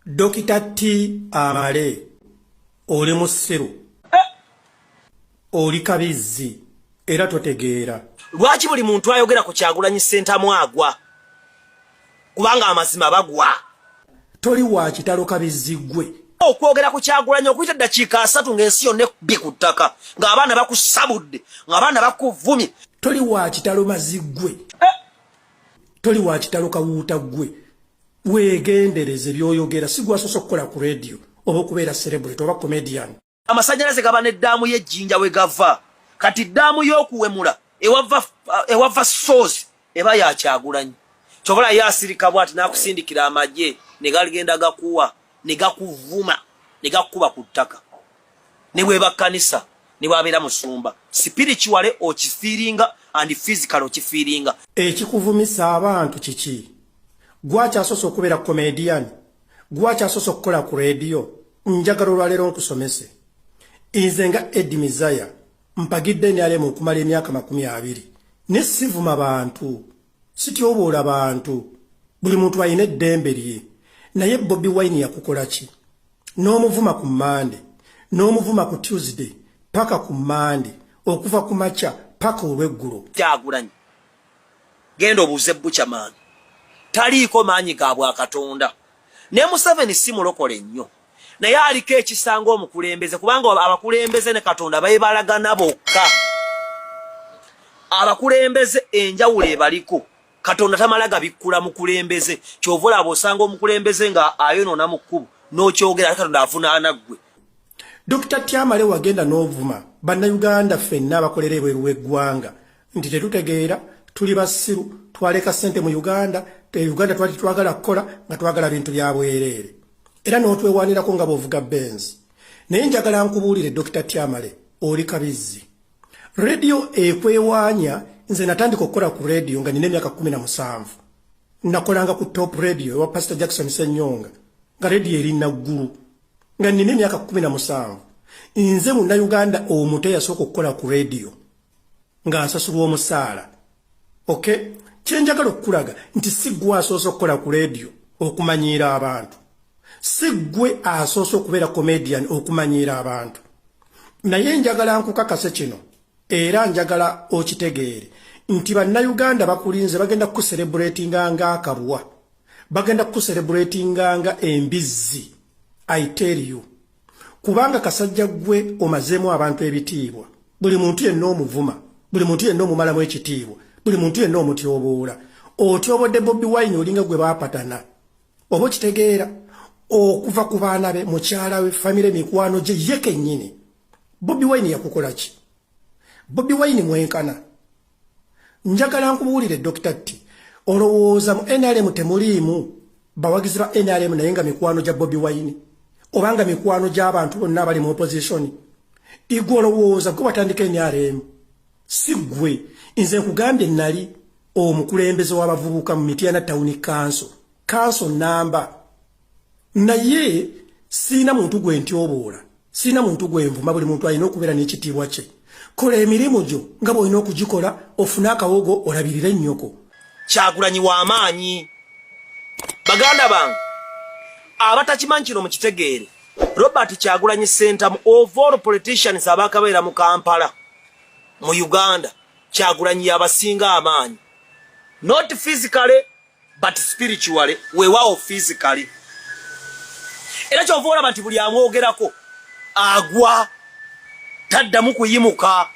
Dokita T amale oli musiru oli kabizzi era totegeera lwaki buli muntu ayogera ku Kyagulanyi Ssentamu agwa kubanga amazima bagwa toli wa kitalo kabizzi gwe okwogera ku Kyagulanyi okuyita dakiika 3 ng'ensi yonna ekubye ku ttaka ng'abaana bakusabudde ng'abaana bakuvumye toli wa kitalo mazigwe toli wa kitalo kawuuta gwe weegendereze byoyogera sigwasoso okukola ku radio oba okubeera celebrity oba comedian amasanyalaze gaba n'eddaamu y'ejjinja we gava kati ddaamu y'okuwemula ewava source eba ya Kyagulanyi kyobola yasirika bwati n'akusindikira amagye ne galigenda gakuwa ne gakuvuma ne gakuba ku ttaka ne bweba kkanisa ne bwabeera musumba spiritually okifiiringa and physical okifiiringa ekikuvumisa abantu kiki gwakyasoose okubeera comedian gwakyasoose okukola ku radio njagala olwaleero nkusomese nze nga Edi Mizaya mpagidde NRM okumala emyaka 20 ne sivuma bantu sityoboola bantu buli muntu alina eddembe lye naye Bobi Wine yakukola ki n'omuvuma ku Monday n'omuvuma ku Tuesday paka ku Monday okuva ku makya paka olw'eggulo Kyagulanyi genda obuuze Buchaman taliiko maanyi ga Bwakatonda ne Museveni si mulokole nnyo naye aliko ekisanga omukulembeze kubanga abakulembeze ne Katonda beebalagana bokka abakulembeze enjawulo ebaliko Katonda tamala gabikkula mukulembeze kyovula abosanga omukulembeze nga ayonoona mu kkubo n'okyogera Katonda avunaana ggwe Dr. Tyamale wagenda n'ovuma bannayuganda ffenna abakolera ebweru w'eggwanga nti tetutegeera tuli basiru twaleka ssente mu Uganda Uganda twali twagala kukola nga twagala bintu bya bwereere era n'otwewaanirako nga bw'ovuga Benz naye njagala nkubuulire Dr. Tyamale oli kabizzi radio ekwewaanya nze natandika okukola ku radio nga nina emyaka 17 nakolanga ku top radio ewa Pastor Jackson Senyonga nga radio eri naggulu nga nina emyaka 17 nze munnayuganda omuto yasooka okukola ku radio nga asasulwa omusaala okay kyenjagala okukulaga nti si gwe asoose okukola ku radio okumanyiira abantu si gwe asoose okubeera comedian okumanyiira abantu naye njagala nkukakase kino era njagala okitegeere nti bannayuganda bakulinze bagenda kucelebratinga nga akabwa bagenda kucelebratinga nga embizzi I tell you kubanga kasajja gwe omazeemu abantu ebitiibwa buli muntu yenna omuvuma buli muntu yenna omumalamu ekitiibwa buli muntu yenna omutyoboola otyobodde Bobi Wine olinga gwe baapatana oba okitegeera okuva ku baana be mukyala we famire mikwano gye ye kennyini Bobi Wine yakukola ki Bobi Wine mwenkana njagala nkubuulire Dr. T olowooza mu NRM temuliimu bawagizi ba NRM naye nga mikwano gya Bobi Wine obanga mikwano gy'abantu bonna abali mu opposition igwe olowooza gwe watandika NRM si gwe nze nkugambye nali omukulembeze w'abavubuka mu Mityana Town Council namba naye siina muntu gwe ntyoboola siina muntu gwe nvuma buli muntu alina okubeera n'ekitiibwa kye kola emirimu gyo nga bw'olina okugikola ofune akawogo olabirire nnyoko Kyagulanyi w'amaanyi baganda bange abatakimanyi kino mukitegeere Robert Kyagulanyi Ssentamu of all politicians abakabeera mu Kampala mu Uganda Kyagulanyi yabasinga amaanyi not physically but spiritually weewaawo physically era kyova olaba nti buli amwogerako agwa taddamu kuyimuka